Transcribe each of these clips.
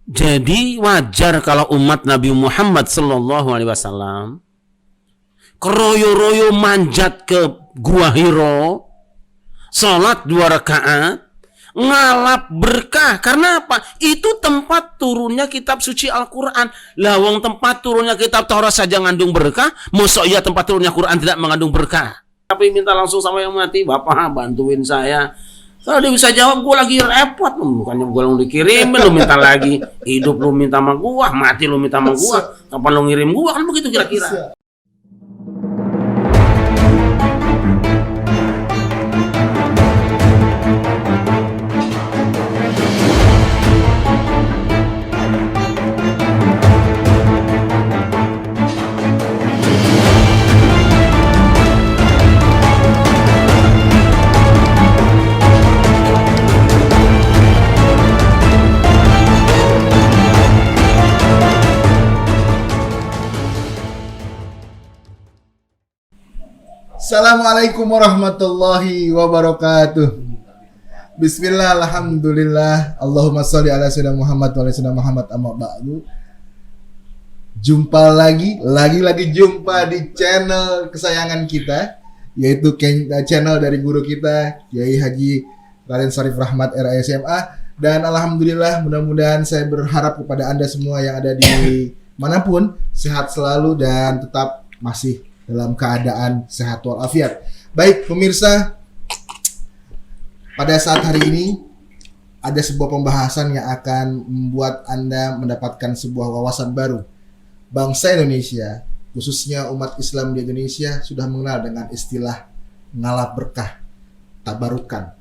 Jadi wajar kalau umat Nabi Muhammad Sallallahu Alaihi Wasallam keroyo-royo manjat ke Gua Hiro, sholat 2 rakaat, ngalap berkah. Karena apa? Itu tempat turunnya kitab suci Al-Quran. Lawang tempat turunnya kitab Taurat saja ngandung berkah, mosok ya tempat turunnya Quran tidak mengandung berkah? Tapi minta langsung sama yang mati, Bapak bantuin saya. Kalau dia bisa jawab, gue lagi repot. Bukannya gue lu dikirim, lu minta lagi. Hidup lu minta sama gue, mati lu minta sama gue. Kapan lu ngirim gue? Kan begitu kira-kira. Assalamualaikum warahmatullahi wabarakatuh. Bismillah, alhamdulillah, Allahumma sholli ala sayyidina Muhammad wa ala sayyidina Muhammad, amma ba'du. Jumpa lagi jumpa di channel kesayangan kita, yaitu channel dari guru kita Kiai Haji Raden Syarif Rahmat RASMA. Dan alhamdulillah, mudah-mudahan saya berharap kepada Anda semua yang ada di manapun sehat selalu dan tetap masih dalam keadaan sehat walafiat. Baik pemirsa, pada saat hari ini ada sebuah pembahasan yang akan membuat Anda mendapatkan sebuah wawasan baru. Bangsa Indonesia, khususnya umat Islam di Indonesia, sudah mengenal dengan istilah ngalap berkah, tabarukan.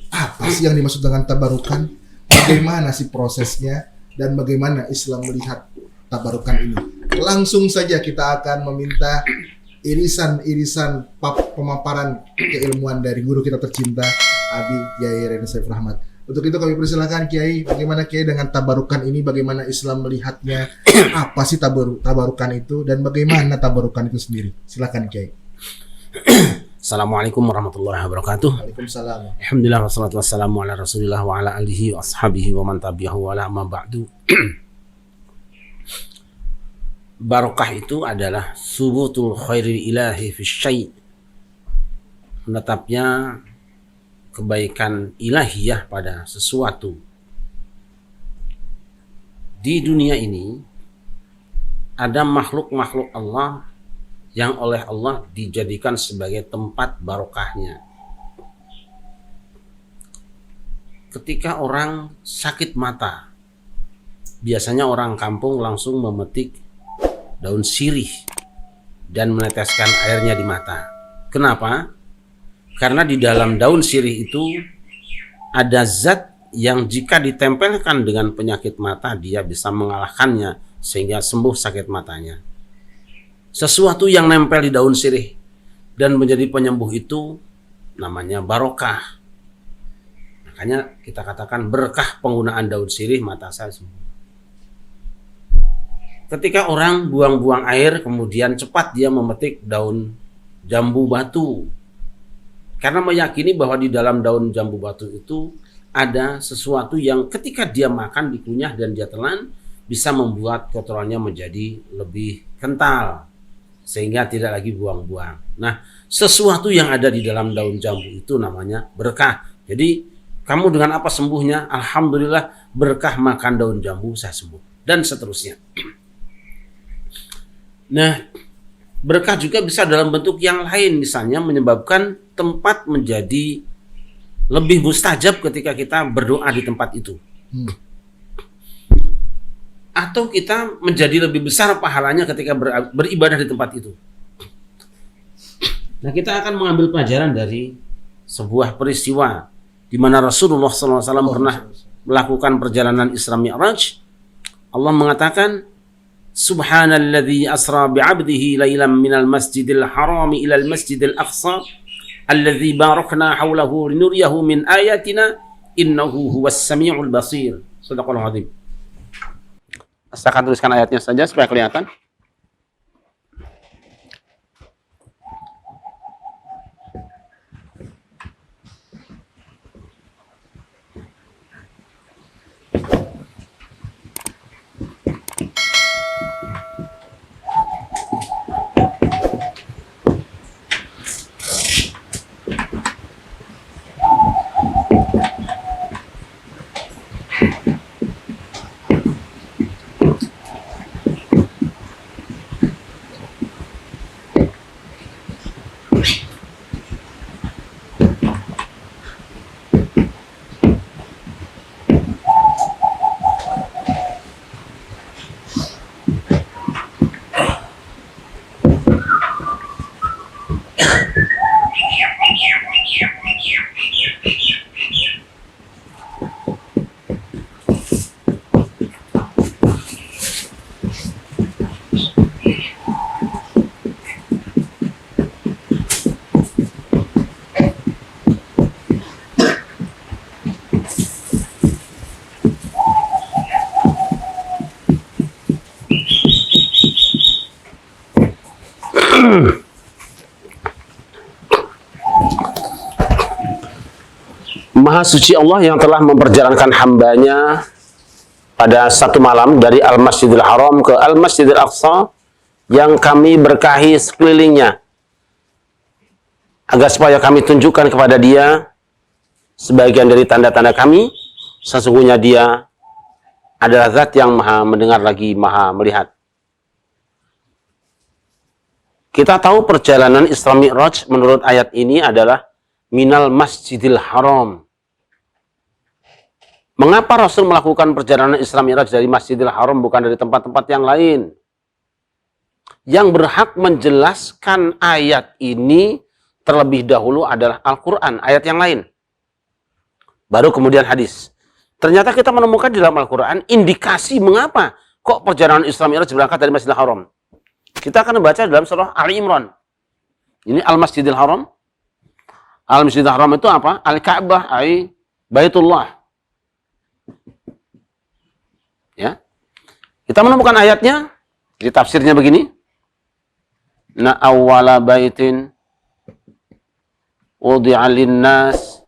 Apa sih yang dimaksud dengan tabarukan? Bagaimana sih prosesnya? Dan bagaimana Islam melihat tabarukan ini? Langsung saja kita akan meminta irisan pemaparan keilmuan dari guru kita tercinta Abi Kiai Raden Syarif Rahmat. Untuk itu kami persilakan Kiai, bagaimana Kiai dengan tabarukan ini, bagaimana Islam melihatnya, apa sih tabarukan itu, dan bagaimana tabarukan itu sendiri? Silakan Kiai. Assalamualaikum warahmatullahi wabarakatuh. Waalaikumsalam. Alhamdulillah wassalatu wassalamu ala Rasulillah wa ala alihi wa ashabihi wa man tabi'ahu wa la amma ba'du. Barokah itu adalah subutul khairil ilahi fi syai', menetapnya kebaikan ilahiyah pada sesuatu. Di dunia ini ada makhluk-makhluk Allah yang oleh Allah dijadikan sebagai tempat barokahnya. Ketika orang sakit mata, biasanya orang kampung langsung memetik daun sirih dan meneteskan airnya di mata. Kenapa? Karena di dalam daun sirih itu ada zat yang jika ditempelkan dengan penyakit mata, dia bisa mengalahkannya sehingga sembuh sakit matanya. Sesuatu yang nempel di daun sirih dan menjadi penyembuh itu namanya barokah. Makanya kita katakan berkah penggunaan daun sirih, mata saya sembuh. Ketika orang buang-buang air, kemudian cepat dia memetik daun jambu batu. Karena meyakini bahwa di dalam daun jambu batu itu ada sesuatu yang ketika dia makan, dikunyah dan dia telan, bisa membuat kotorannya menjadi lebih kental. Sehingga tidak lagi buang-buang. Nah, sesuatu yang ada di dalam daun jambu itu namanya berkah. Jadi, kamu dengan apa sembuhnya? Alhamdulillah, berkah makan daun jambu, saya sembuh. Dan seterusnya. Nah, berkah juga bisa dalam bentuk yang lain, misalnya menyebabkan tempat menjadi lebih mustajab ketika kita berdoa di tempat itu. Atau kita menjadi lebih besar pahalanya ketika beribadah di tempat itu. Nah, kita akan mengambil pelajaran dari sebuah peristiwa di mana Rasulullah SAW pernah melakukan perjalanan Isra Mi'raj. Allah mengatakan, Subhanalladzi asra bi'abdihi lailan minal masjidil harami ilal masjidil aqsa alladzi barakna hawlahu linuriyahu min ayatina innahu huwas sami'ul basir. Shadaqallahu adzim. Saya akan tuliskan ayatnya saja supaya kelihatan. Maha suci Allah yang telah memperjalankan hambanya pada satu malam dari Al-Masjidil Haram ke Al-Masjidil Aqsa yang kami berkahi sekelilingnya, agar supaya kami tunjukkan kepada dia sebagian dari tanda-tanda kami. Sesungguhnya dia adalah zat yang maha mendengar lagi maha melihat. Kita tahu perjalanan Isra Mi'raj menurut ayat ini adalah minal Masjidil Haram. Mengapa Rasul melakukan perjalanan Isra Mi'raj dari Masjidil Haram bukan dari tempat-tempat yang lain? Yang berhak menjelaskan ayat ini terlebih dahulu adalah Al-Quran, ayat yang lain. Baru kemudian hadis. Ternyata kita menemukan di dalam Al-Quran indikasi mengapa kok perjalanan Isra Mi'raj berangkat dari Masjidil Haram. Kita akan membaca dalam surah Ali Imran. Ini Al-Masjidil Haram. Al-Masjidil Haram itu apa? Al-Ka'bah, ay Baitullah. Ya. Kita menemukan ayatnya, di tafsirnya begini. Na awwala baitin wudi'a lin-nas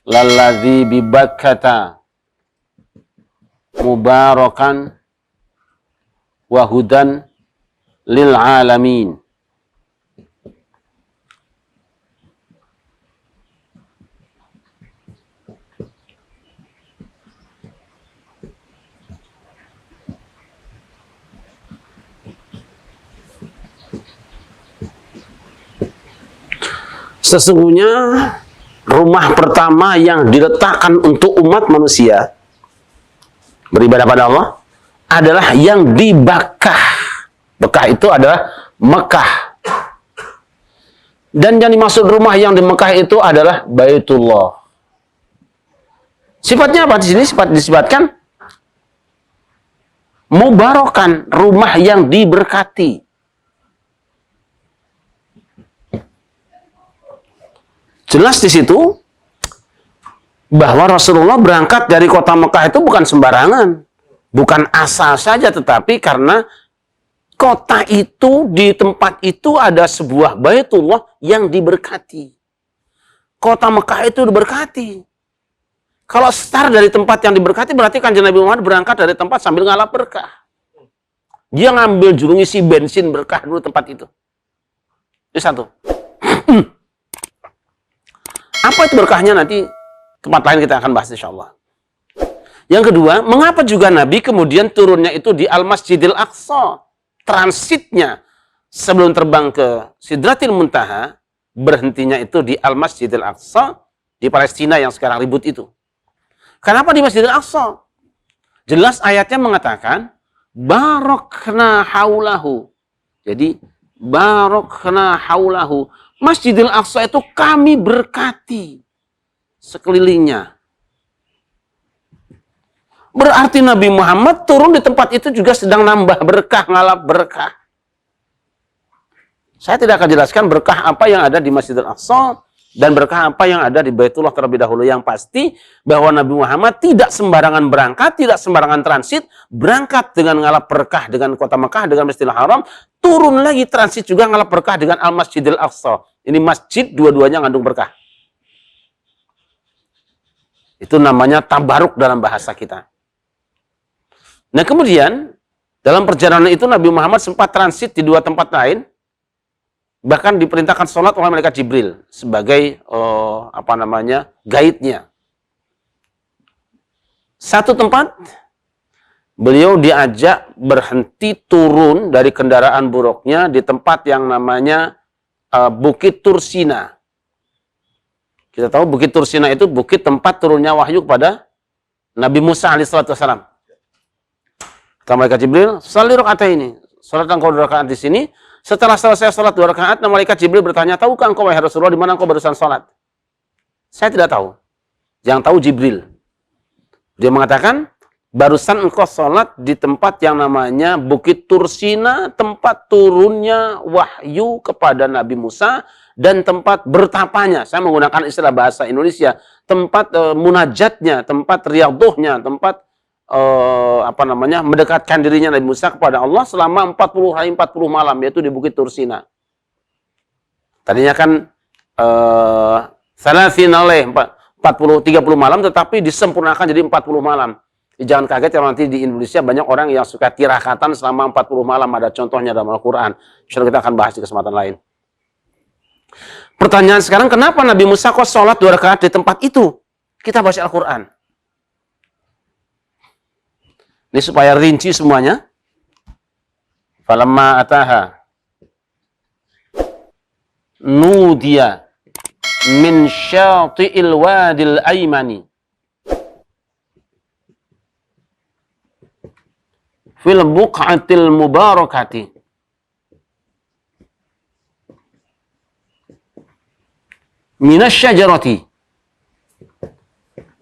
lalladzi bi Bakkata mubarakan wa hudan lil alamin. Sesungguhnya rumah pertama yang diletakkan untuk umat manusia beribadah pada Allah adalah yang di Bakkah. Bakkah itu adalah Mekah. Dan yang dimaksud rumah yang di Mekah itu adalah Baitullah. Sifatnya apa di sini? Disifatkan mubarakan, rumah yang diberkati. Jelas di situ bahwa Rasulullah berangkat dari kota Mekah itu bukan sembarangan, bukan asal saja, tetapi karena kota itu, di tempat itu ada sebuah Baitullah yang diberkati. Kota Mekah itu diberkati. Kalau start dari tempat yang diberkati, berarti kan Nabi Muhammad berangkat dari tempat sambil ngalap berkah. Dia ngambil juru ngisi bensin berkah dulu tempat itu. Itu satu. Apa itu berkahnya nanti tempat lain kita akan bahas insya Allah. Yang kedua, mengapa juga Nabi kemudian turunnya itu di Al-Masjidil Aqsa? Transitnya sebelum terbang ke Sidratil Muntaha, berhentinya itu di Al-Masjidil Aqsa di Palestina yang sekarang ribut itu. Kenapa di Masjidil Aqsa? Jelas ayatnya mengatakan barokna haulahu. Jadi barokna haulahu. Masjidil Aqsa itu kami berkati sekelilingnya. Berarti Nabi Muhammad turun di tempat itu juga sedang nambah berkah, ngalap berkah. Saya tidak akan jelaskan berkah apa yang ada di Masjidil Aqsa dan berkah apa yang ada di Baitullah terlebih dahulu. Yang pasti bahwa Nabi Muhammad tidak sembarangan berangkat, tidak sembarangan transit, berangkat dengan ngalap berkah dengan kota Mekah, dengan Masjidil Haram, turun lagi transit juga ngalap berkah dengan Al-Masjidil Aqsa. Ini masjid dua-duanya ngandung berkah. Itu namanya tabaruk dalam bahasa kita. Nah kemudian dalam perjalanan itu Nabi Muhammad sempat transit di dua tempat lain. Bahkan diperintahkan sholat oleh malaikat Jibril sebagai guide-nya. Satu tempat beliau diajak berhenti turun dari kendaraan buruknya di tempat yang namanya Bukit Tursina. Kita tahu Bukit Tursina itu bukit tempat turunnya wahyu kepada Nabi Musa alaihissalam. Kata malaikat Jibril, "Shalli raka'ataini." Salat engkau 2 rakaat di sini. Setelah selesai salat 2 rakaat, malaikat Jibril bertanya, "Tahukah engkau wahai Rasulullah di mana engkau barusan salat?" Saya tidak tahu. Yang tahu Jibril. Dia mengatakan, "Barusan engkau salat di tempat yang namanya Bukit Tursina, tempat turunnya wahyu kepada Nabi Musa dan tempat bertapanya." Saya menggunakan istilah bahasa Indonesia, tempat munajatnya, tempat riyadhuhnya, tempat mendekatkan dirinya Nabi Musa kepada Allah selama 40 hari 40 malam, yaitu di Bukit Tursina. Tadinya kan Salasina 30 malam, tetapi disempurnakan jadi 40 malam. Jangan kaget kalau nanti di Indonesia banyak orang yang suka tirakatan selama 40 malam. Ada contohnya dalam Al-Quran. Insyaallah kita akan bahas di kesempatan lain. Pertanyaan sekarang, kenapa Nabi Musa kok sholat 2 rakaat di tempat itu? Kita baca Al-Quran. Ini supaya rinci semuanya. Falamma ataha nudiya min syati'il wadil aymani fil buq'atil mubarakati minasy syajarati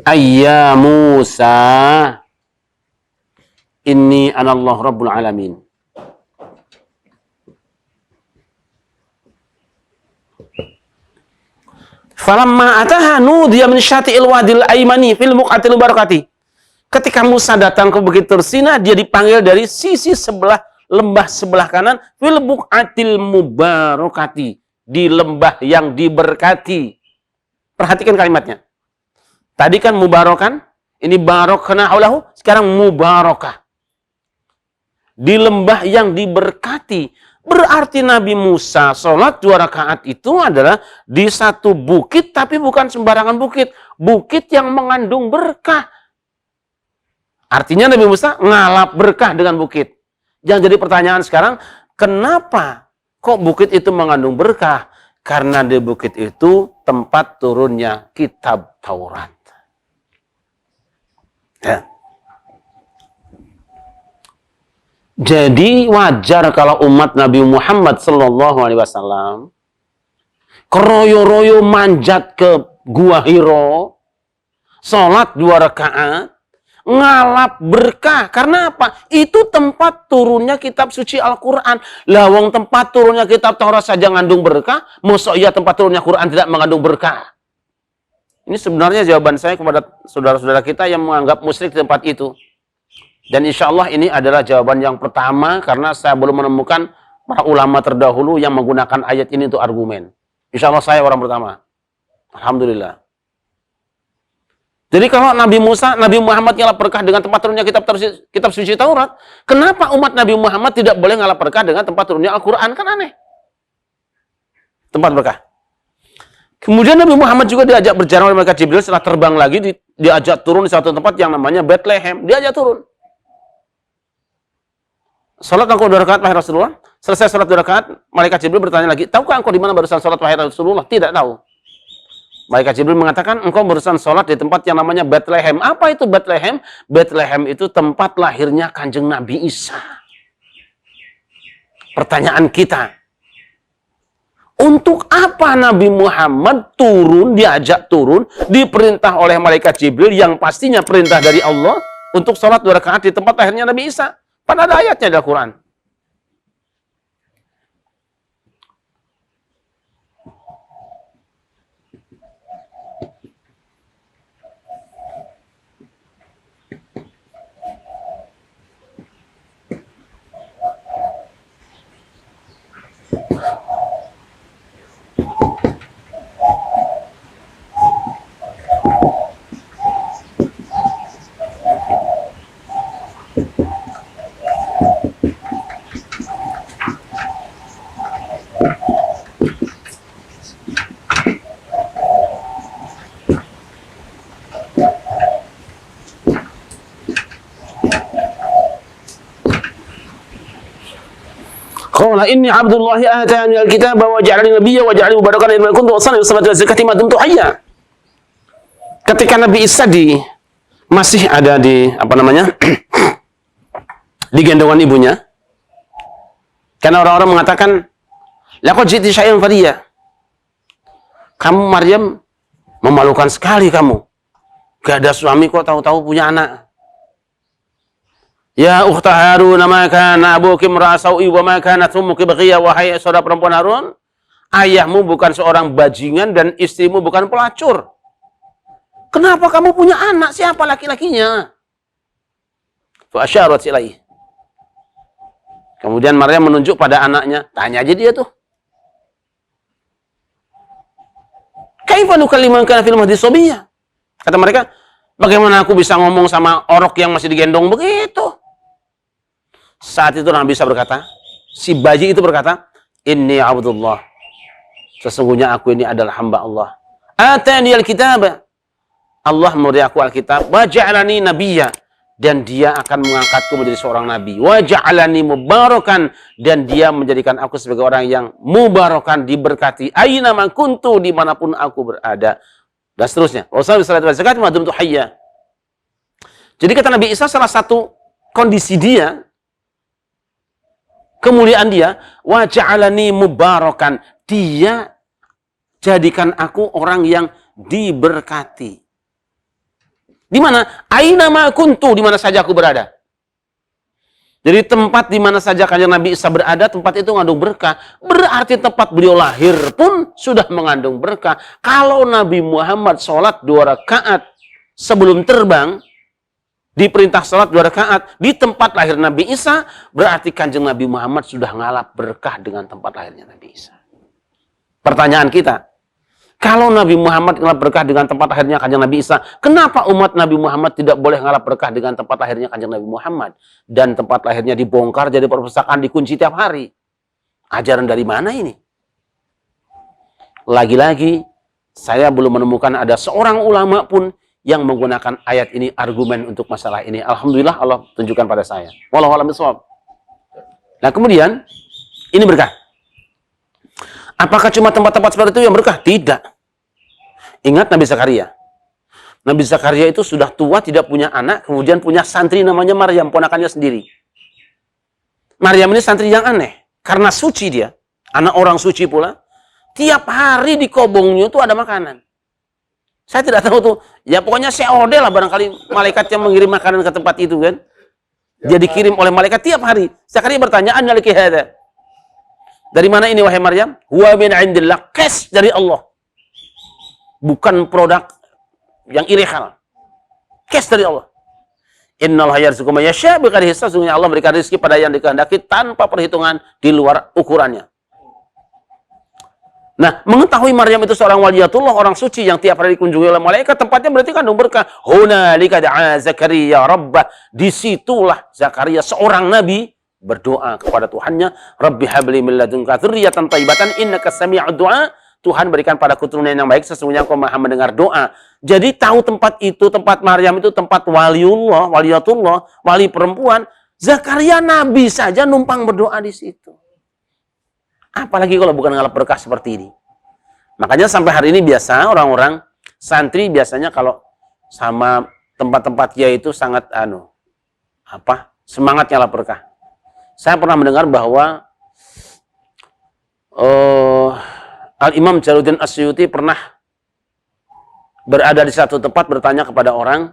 ayya Musa inni anallahu rabbul alamin. Falamma ataha nudiya min syati'il wadil aymani fil buq'atil mubarakati. Ketika Musa datang ke Bukit Tursina, dia dipanggil dari sisi sebelah lembah sebelah kanan, fil buq'atil mubarakati, di lembah yang diberkati. Perhatikan kalimatnya. Tadi kan mubarakan, ini barakna haulahu, sekarang mubarakah. Di lembah yang diberkati. Berarti Nabi Musa sholat 2 rakaat itu adalah di satu bukit, tapi bukan sembarangan bukit. Bukit yang mengandung berkah. Artinya Nabi Musa ngalap berkah dengan bukit. Yang jadi pertanyaan sekarang, kenapa kok bukit itu mengandung berkah? Karena di bukit itu tempat turunnya kitab Taurat. Ya. Jadi wajar kalau umat Nabi Muhammad SAW keroyo-royo manjat ke Gua Hiro, sholat 2 rakaat, ngalap berkah. Karena apa? Itu tempat turunnya kitab suci Al-Quran. Lawang tempat turunnya kitab Taurat saja ngandung berkah, mosok ya tempat turunnya Quran tidak mengandung berkah? Ini sebenarnya jawaban saya kepada saudara-saudara kita yang menganggap musyrik di tempat itu. Dan insya Allah ini adalah jawaban yang pertama, karena saya belum menemukan para ulama terdahulu yang menggunakan ayat ini untuk argumen. Insya Allah saya orang pertama. Alhamdulillah. Jadi kalau Nabi Muhammad ngalap berkah dengan tempat turunnya kitab suci Taurat, kenapa umat Nabi Muhammad tidak boleh ngalap berkah dengan tempat turunnya Al-Quran? Kan aneh. Tempat berkah. Kemudian Nabi Muhammad juga diajak berjalan oleh malaikat Jibril, setelah terbang lagi diajak turun di satu tempat yang namanya Bethlehem. Diajak turun. Salat engkau 2 rakaat wahai Rasulullah. Selesai salat 2 rakaat, malaikat Jibril bertanya lagi, tahukah engkau di mana barusan salat wahai Rasulullah? Tidak tahu. Malaikat Jibril mengatakan, engkau barusan salat di tempat yang namanya Bethlehem. Apa itu Bethlehem? Bethlehem itu tempat lahirnya Kanjeng Nabi Isa. Pertanyaan kita, untuk apa Nabi Muhammad diajak turun, diperintah oleh malaikat Jibril yang pastinya perintah dari Allah untuk salat 2 rakaat di tempat lahirnya Nabi Isa? Pada ada ayatnya di Al-Quran. Qala inni abdullahi atani al-kitaba wa ja'alani nabiyya wa ja'alani mubarakan aina kuntu awsani bis salati wa zakati ma dumtu hayya. Ketika Nabi Isa masih ada di di gendongan ibunya, karena orang-orang mengatakan laqad ji'ti syai'an fadiyya. Kamu Maryam memalukan sekali kamu. Gak ada suami kok tahu-tahu punya anak. Ya ukhta Harun, ma kana abuki imra'a sau'i wa ma kanat ummuki baghiya. Wahai saudara perempuan Harun, ayahmu bukan seorang bajingan dan istrimu bukan pelacur. Kenapa kamu punya anak? Siapa laki-lakinya? Fa asyarat ilaihi. Kemudian Maryam menunjuk pada anaknya, tanya aja dia tuh. Kaifa nukallimu man kana fil mahdi sabiyya? Kata mereka, bagaimana aku bisa ngomong sama orok yang masih digendong begitu? Saat itu Nabi Isa berkata, si bayi itu berkata, Inni abdullah. Sesungguhnya aku ini adalah hamba Allah. Atani al-kitab. Allah memberi aku Alkitab. Wa ja'alani nabiyya. Dan dia akan mengangkatku menjadi seorang nabi. Wa ja'alani mubarakan. Dan dia menjadikan aku sebagai orang yang mubarakan, diberkati. Aina ma kuntu, dimanapun aku berada. Dan seterusnya. Jadi kata Nabi Isa, salah satu kondisi dia, kemuliaan dia, wa ja'alani mubarakan. Dia jadikan aku orang yang diberkati. Di mana? Aina ma kuntu, di mana saja aku berada. Jadi tempat di mana saja Kanjeng Nabi Isa berada, tempat itu mengandung berkah. Berarti tempat beliau lahir pun sudah mengandung berkah. Kalau Nabi Muhammad sholat 2 rakaat sebelum terbang, diperintah sholat 2 rakaat di tempat lahir Nabi Isa, berarti Kanjeng Nabi Muhammad sudah ngalap berkah dengan tempat lahirnya Nabi Isa. Pertanyaan kita, kalau Nabi Muhammad ngalap berkah dengan tempat lahirnya Kanjeng Nabi Isa, kenapa umat Nabi Muhammad tidak boleh ngalap berkah dengan tempat lahirnya Kanjeng Nabi Muhammad? Dan tempat lahirnya dibongkar jadi perpustakaan, dikunci tiap hari. Ajaran dari mana ini? Lagi-lagi, saya belum menemukan ada seorang ulama pun yang menggunakan ayat ini argumen untuk masalah ini. Alhamdulillah Allah tunjukkan pada saya. Wallahu a'lam bishawab. Nah kemudian, ini berkah. Apakah cuma tempat-tempat seperti itu yang berkah? Tidak. Ingat Nabi Zakaria. Nabi Zakaria itu sudah tua, tidak punya anak, kemudian punya santri namanya Maryam, ponakannya sendiri. Maryam ini santri yang aneh. Karena suci dia, anak orang suci pula, tiap hari di kobongnya itu ada makanan. Saya tidak tahu tuh, ya pokoknya COD lah barangkali malaikat yang mengirim makanan ke tempat itu kan. Dia dikirim oleh malaikat tiap hari. Zakaria bertanya, "Anna laki hadza?" Dari mana ini wahai Maryam? Huwa min indillah, cash dari Allah. Bukan produk yang ilegal. Cash dari Allah. Innallaha yarzuqu man yasha' biqadri hisab. Sesungguhnya Allah memberikan rezeki pada yang dikehendaki tanpa perhitungan di luar ukurannya. Nah, mengetahui Maryam itu seorang waliyatullah, orang suci yang tiap hari dikunjungi oleh malaikat, tempatnya berarti kandung berkah. Hunalika da'a Zakaria rabbah. Disitulah Zakaria seorang nabi berdoa kepada Tuhannya, Rabbi habli min ladunka dzurriyyatan thayyibatan innaka sami'ud du'a. Tuhan berikan padaku keturunan yang baik, sesungguhnya Engkau Maha mendengar doa. Jadi tahu tempat itu, tempat Maryam itu tempat waliullah, waliyatullah, wali perempuan. Zakaria nabi saja numpang berdoa di situ. Apalagi kalau bukan ngalap berkah seperti ini. Makanya sampai hari ini biasa orang-orang santri biasanya kalau sama tempat-tempat kiai itu sangat semangat ngalap berkah. Saya pernah mendengar bahwa Al-Imam Jalaluddin As-Suyuti pernah berada di satu tempat bertanya kepada orang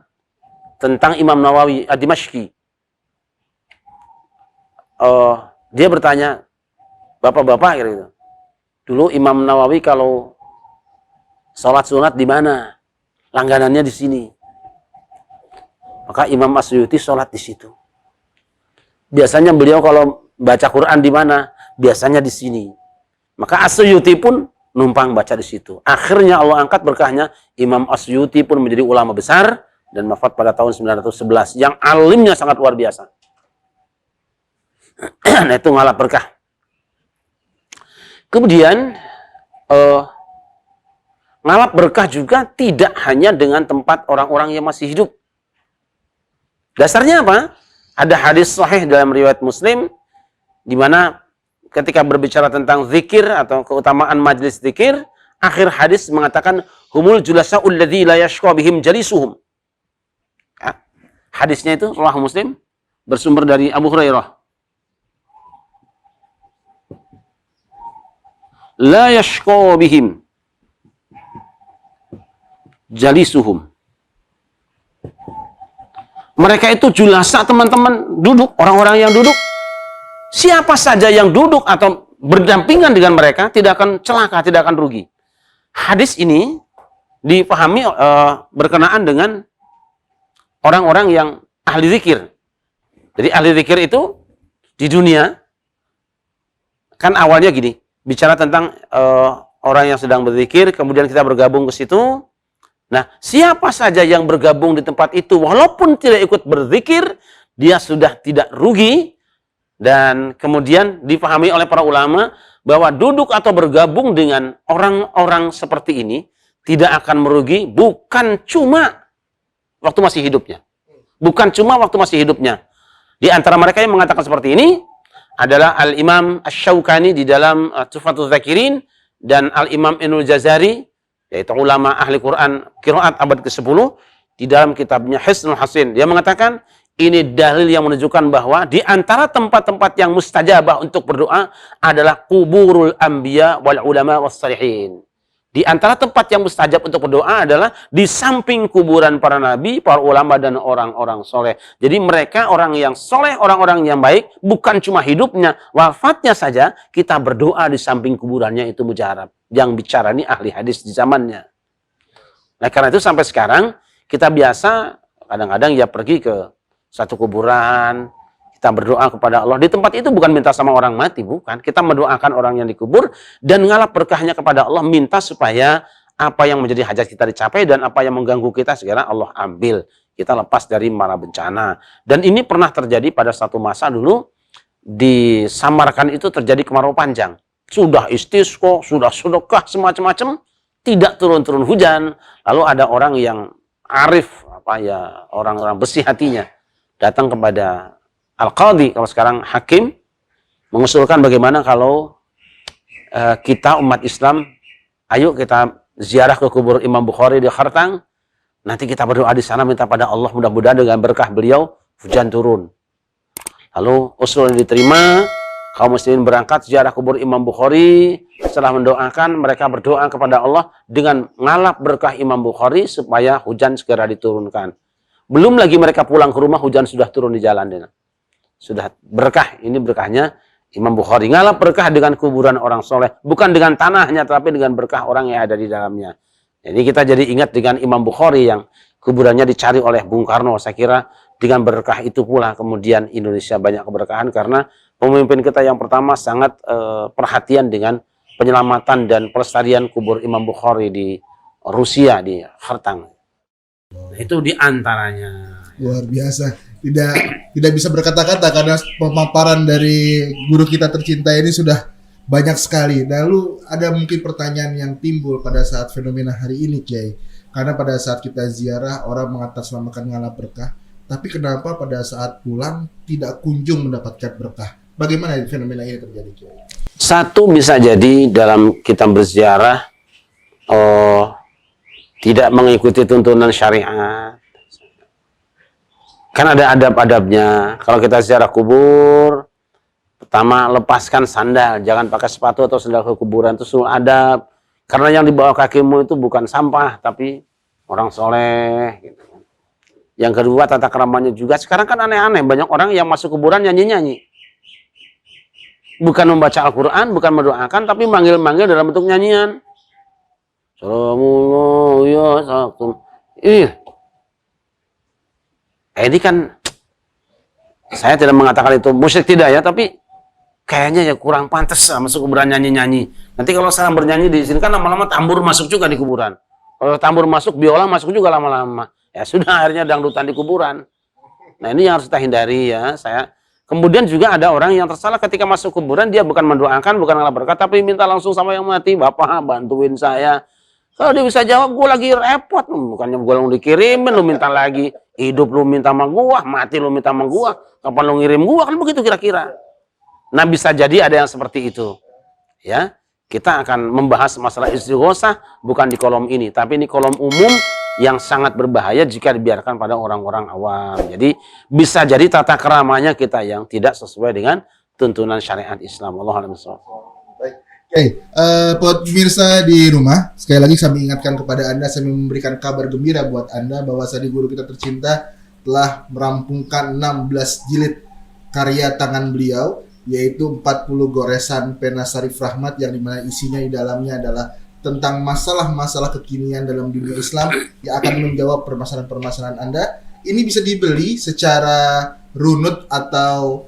tentang Imam Nawawi Ad-Dimashqi. Dia bertanya, bapak-bapak gitu. Dulu Imam Nawawi kalau sholat sunat di mana? Langganannya di sini. Maka Imam As-Suyuti sholat di situ. Biasanya beliau kalau baca Quran di mana? Biasanya di sini. Maka As-Suyuti pun numpang baca di situ. Akhirnya Allah angkat berkahnya, Imam As-Suyuti pun menjadi ulama besar dan wafat pada tahun 911 yang alimnya sangat luar biasa. Nah, itu ngalap berkah. Kemudian ngalap berkah juga tidak hanya dengan tempat orang-orang yang masih hidup. Dasarnya apa? Ada hadis sahih dalam riwayat Muslim di mana ketika berbicara tentang zikir atau keutamaan majlis zikir, akhir hadis mengatakan humul julasa'ul ladzi la yashqa bihim jalisuhum. Ya. Hadisnya itu riwayat Muslim bersumber dari Abu Hurairah. La yashqa bihim jalisuhum. Mereka itu julasa, teman-teman, duduk, orang-orang yang duduk. Siapa saja yang duduk atau berdampingan dengan mereka tidak akan celaka, tidak akan rugi. Hadis ini dipahami berkenaan dengan orang-orang yang ahli zikir. Jadi ahli zikir itu di dunia kan awalnya gini, bicara tentang orang yang sedang berzikir, kemudian kita bergabung ke situ. Nah, siapa saja yang bergabung di tempat itu, walaupun tidak ikut berzikir, dia sudah tidak rugi. Dan kemudian dipahami oleh para ulama bahwa duduk atau bergabung dengan orang-orang seperti ini tidak akan merugi, bukan cuma waktu masih hidupnya. Bukan cuma waktu masih hidupnya. Di antara mereka yang mengatakan seperti ini adalah Al-Imam Asy-Syaukani di dalam Tuhfatul Dzakirin dan Al-Imam Ibnul Jazari, yaitu ulama ahli Quran qiraat abad ke-10, di dalam kitabnya Hisnul Hasin. Dia mengatakan ini dalil yang menunjukkan bahwa di antara tempat-tempat yang mustajabah untuk berdoa adalah kuburul anbiya wal ulama was salihin. Di antara tempat yang mustajab untuk berdoa adalah di samping kuburan para nabi, para ulama dan orang-orang soleh. Jadi mereka orang yang soleh, orang-orang yang baik, bukan cuma hidupnya, wafatnya saja kita berdoa di samping kuburannya, itu mujarab. Yang bicara ini ahli hadis di zamannya. Nah karena itu sampai sekarang kita biasa kadang-kadang ya pergi ke satu kuburan, kita berdoa kepada Allah. Di tempat itu bukan minta sama orang mati, bukan. Kita mendoakan orang yang dikubur dan ngalap berkahnya kepada Allah, minta supaya apa yang menjadi hajat kita dicapai dan apa yang mengganggu kita segera Allah ambil. Kita lepas dari mara bencana. Dan ini pernah terjadi pada satu masa dulu, di Samarkand itu terjadi kemarau panjang. Sudah istisqa, sudah sedekah, semacam-macam, tidak turun-turun hujan. Lalu ada orang yang arif, orang-orang besi hatinya, datang kepada Al-Qadhi, kalau sekarang hakim, mengusulkan bagaimana kalau kita umat Islam, ayo kita ziarah ke kubur Imam Bukhari di Khartang, nanti kita berdoa di sana minta pada Allah mudah-mudahan dengan berkah beliau hujan turun. Lalu usul yang diterima, kaum muslimin berangkat ziarah kubur Imam Bukhari, setelah mendoakan mereka berdoa kepada Allah dengan ngalap berkah Imam Bukhari supaya hujan segera diturunkan. Belum lagi mereka pulang ke rumah, hujan sudah turun di jalan. Sudah berkah, ini berkahnya Imam Bukhari. Ngalap berkah dengan kuburan orang soleh. Bukan dengan tanahnya, tapi dengan berkah orang yang ada di dalamnya. Jadi kita jadi ingat dengan Imam Bukhari yang kuburannya dicari oleh Bung Karno. Saya kira dengan berkah itu pula kemudian Indonesia banyak keberkahan. Karena pemimpin kita yang pertama sangat perhatian dengan penyelamatan dan pelestarian kubur Imam Bukhari di Rusia, di Khartang. Itu diantaranya. Luar biasa. Tidak bisa berkata-kata karena pemaparan dari guru kita tercinta ini sudah banyak sekali. Lalu ada mungkin pertanyaan yang timbul pada saat fenomena hari ini, Kiai. Karena pada saat kita ziarah orang mengatasnamakan ngalap berkah, tapi kenapa pada saat pulang tidak kunjung mendapatkan berkah? Bagaimana fenomena ini terjadi, Kiai? Satu bisa jadi dalam kita berziarah tidak mengikuti tuntunan syariat. Kan ada adab-adabnya. Kalau kita ziarah kubur, pertama lepaskan sandal, jangan pakai sepatu atau sandal ke kuburan, itu sunnah adab. Karena yang di bawah kakimu itu bukan sampah, tapi orang soleh. Gitu. Yang kedua tata keramanya juga. Sekarang kan aneh-aneh, banyak orang yang masuk kuburan nyanyi-nyanyi. Bukan membaca Al-Quran, bukan mendoakan, tapi manggil-manggil dalam bentuk nyanyian. Ini kan saya tidak mengatakan itu musyrik tidak ya, tapi kayaknya ya kurang pantas masuk kuburan nyanyi-nyanyi. Nanti kalau saya bernyanyi di sini kan lama-lama tambur masuk juga di kuburan. Kalau tambur masuk, biola masuk juga lama-lama. Ya sudah akhirnya dangdutan di kuburan. Nah ini yang harus kita hindari ya. Kemudian juga ada orang yang tersalah ketika masuk kuburan, dia bukan mendoakan, bukan ngalap berkat, tapi minta langsung sama yang mati, Bapak bantuin saya. Kalau dia bisa jawab, gue lagi repot. Bukannya gue lu dikirimin, lu minta lagi. Hidup lu minta sama gua, mati lu minta sama gua. Kapan lu ngirim gua? Kan begitu kira-kira. Nah bisa jadi ada yang seperti itu. Ya, kita akan membahas masalah istighosah bukan di kolom ini. Tapi ini kolom umum yang sangat berbahaya jika dibiarkan pada orang-orang awam. Jadi bisa jadi tata keramanya kita yang tidak sesuai dengan tuntunan syariat Islam. Allahuakbar. Oke, buat pemirsa di rumah, sekali lagi kami ingatkan kepada Anda, saya memberikan kabar gembira buat Anda bahwa Sadi Guru kita tercinta telah merampungkan 16 jilid karya tangan beliau, yaitu 40 goresan pena Syarif Rahmat yang dimana isinya di dalamnya adalah tentang masalah-masalah kekinian dalam dunia Islam yang akan menjawab permasalahan-permasalahan Anda. Ini bisa dibeli secara runut atau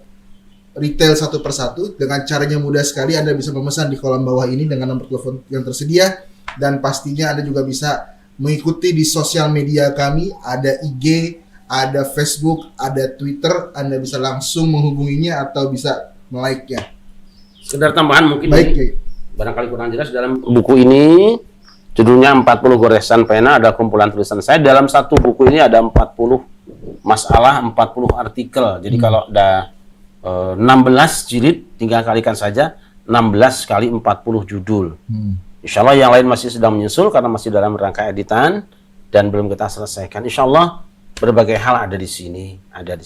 retail satu persatu. Dengan caranya mudah sekali, Anda bisa memesan di kolom bawah ini dengan nomor telepon yang tersedia, dan pastinya Anda juga bisa mengikuti di sosial media kami, ada IG, ada Facebook, ada Twitter. Anda bisa langsung menghubunginya atau bisa like-nya. Sekedar tambahan mungkin Baik, ini, Kiai. barangkali kurang jelas, dalam buku ini judulnya 40 goresan pena, ada kumpulan tulisan saya. Dalam satu buku ini ada 40 masalah, 40 artikel. Jadi kalau ada 16 jilid, tinggal kalikan saja 16 kali 40 judul. Insya Allah yang lain masih sedang menyusul karena masih dalam rangka editan dan belum kita selesaikan. Insya Allah berbagai hal ada di sini,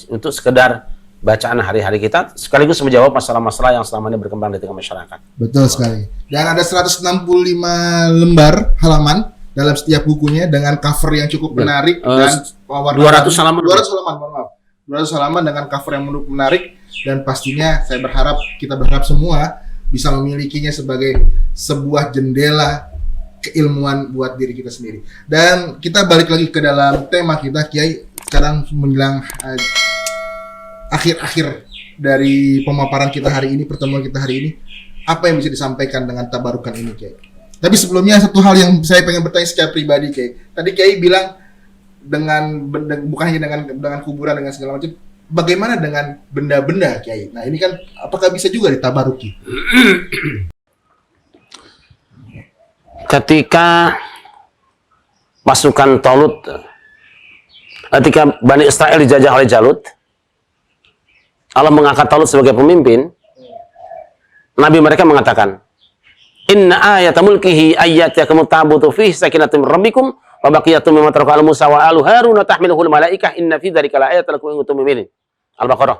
untuk sekedar bacaan hari-hari kita, sekaligus menjawab masalah-masalah yang selama ini berkembang di tengah masyarakat. Betul sekali. Dan ada 165 lembar halaman dalam setiap bukunya dengan cover yang cukup menarik dan warna 200 halaman. 200 halaman, mohon maaf. 200 halaman dengan cover yang menarik, dan pastinya kita berharap semua bisa memilikinya sebagai sebuah jendela keilmuan buat diri kita sendiri. Dan kita balik lagi ke dalam tema kita, Kiai. Sekarang menjelang akhir-akhir dari pemaparan kita hari ini, pertemuan kita hari ini, apa yang bisa disampaikan dengan tabarukan ini, Kiai? Tapi sebelumnya satu hal yang saya pengen bertanya secara pribadi, Kiai. Tadi Kiai bilang bukan hanya dengan kuburan, dengan segala macam. Bagaimana dengan benda-benda, Kiai? Nah, ini kan apakah bisa juga ditabaruki? Ketika pasukan Talut, ketika Bani Israel dijajah oleh Jalut, Allah mengangkat Talut sebagai pemimpin. Nabi mereka mengatakan, Inna ayata mulkihi ayyatakum tabutu fihi sakinatum rabbikum wa baqiyatun mimma taraka al Musa wa alu Harun tahmiluhul malaikah inna fi dzalika laayatan lakum in kuntum mu'minin. Al-Baqarah.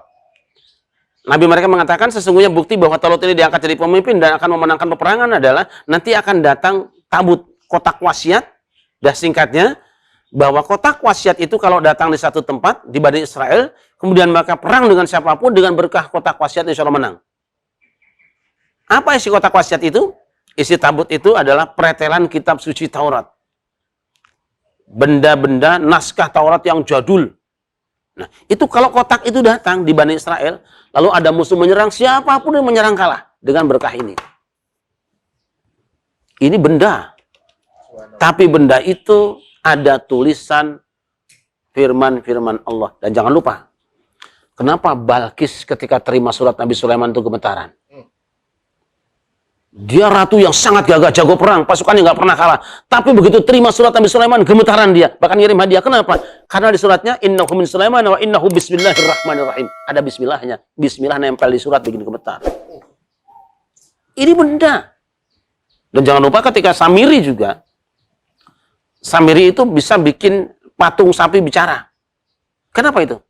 Nabi mereka mengatakan sesungguhnya bukti bahwa Talut ini diangkat jadi pemimpin dan akan memenangkan peperangan adalah nanti akan datang tabut kotak wasiat. Dah singkatnya bahwa kotak wasiat itu kalau datang di satu tempat di Bani Israel, kemudian maka perang dengan siapapun dengan berkah kotak wasiat insya Allah menang. Apa isi kotak wasiat itu? Isi tabut itu adalah pretelan kitab suci Taurat. Benda-benda naskah Taurat yang jadul. Nah, itu kalau kotak itu datang di Bani Israel, lalu ada musuh menyerang, siapapun yang menyerang kalah dengan berkah ini. Ini benda. Tapi benda itu ada tulisan firman-firman Allah. Dan jangan lupa, kenapa Balkis ketika terima surat Nabi Sulaiman itu gemetaran? Dia ratu yang sangat gagah, jago perang, pasukannya nggak pernah kalah. Tapi begitu terima surat Nabi Sulaiman, gemetaran dia. Bahkan ngirim hadiah. Kenapa? Karena di suratnya, innahu min Sulaiman wa innahu bismillahirrahmanirrahim. Ada bismillahnya. Bismillah nempel di surat, bikin gemetar. Ini benda. Dan jangan lupa ketika Samiri juga. Samiri itu bisa bikin patung sapi bicara. Kenapa itu?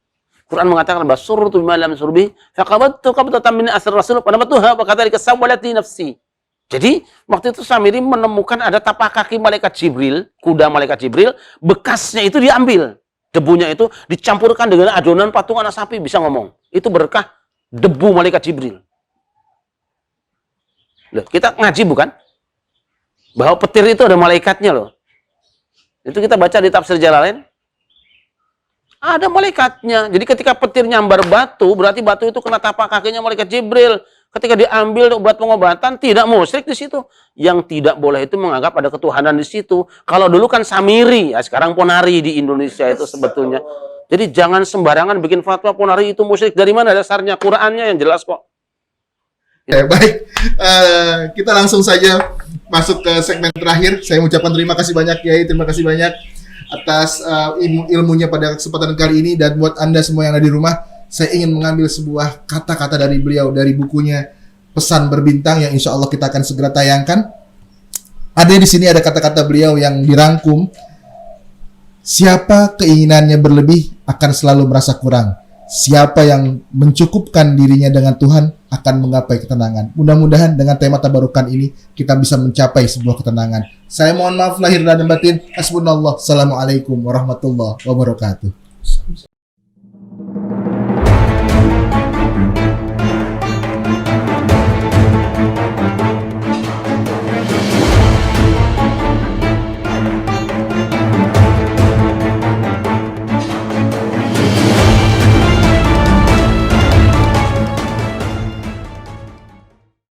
Quran mengatakan bahwa suratu bima lam surbi faqabattu qabdatan min asr rasul wa nabatuha wa kadzalika sawwalati nafsi. Jadi waktu itu Samiri menemukan ada tapak kaki malaikat Jibril, kuda malaikat Jibril, bekasnya itu diambil. Debunya itu dicampurkan dengan adonan patung anak sapi, bisa ngomong. Itu berkah debu malaikat Jibril. Loh, kita ngaji bukan? Bahwa petir itu ada malaikatnya loh. Itu kita baca di tafsir Jalalain. Ada malaikatnya. Jadi ketika petir nyambar batu, berarti batu itu kena tapak kakinya malaikat Jibril. Ketika diambil obat pengobatan, tidak musyrik di situ. Yang tidak boleh itu menganggap ada ketuhanan di situ. Kalau dulu kan Samiri, ya sekarang Ponari di Indonesia itu sebetulnya. Jadi jangan sembarangan bikin fatwa Ponari itu musyrik. Dari mana dasarnya? Qurannya yang jelas kok. Baik, kita langsung saja masuk ke segmen terakhir. Saya mengucapkan terima kasih banyak, Kiai. Terima kasih banyak atas ilmunya pada kesempatan kali ini. Dan buat Anda semua yang ada di rumah, saya ingin mengambil sebuah kata-kata dari beliau, dari bukunya Pesan Berbintang yang insya Allah kita akan segera tayangkan. Ada di sini ada kata-kata beliau yang dirangkum. Siapa keinginannya berlebih akan selalu merasa kurang. Siapa yang mencukupkan dirinya dengan Tuhan akan menggapai ketenangan. Mudah-mudahan dengan tema tabarukan ini kita bisa mencapai sebuah ketenangan. Saya mohon maaf lahir dan batin. Hasbunallah. Assalamualaikum warahmatullahi wabarakatuh.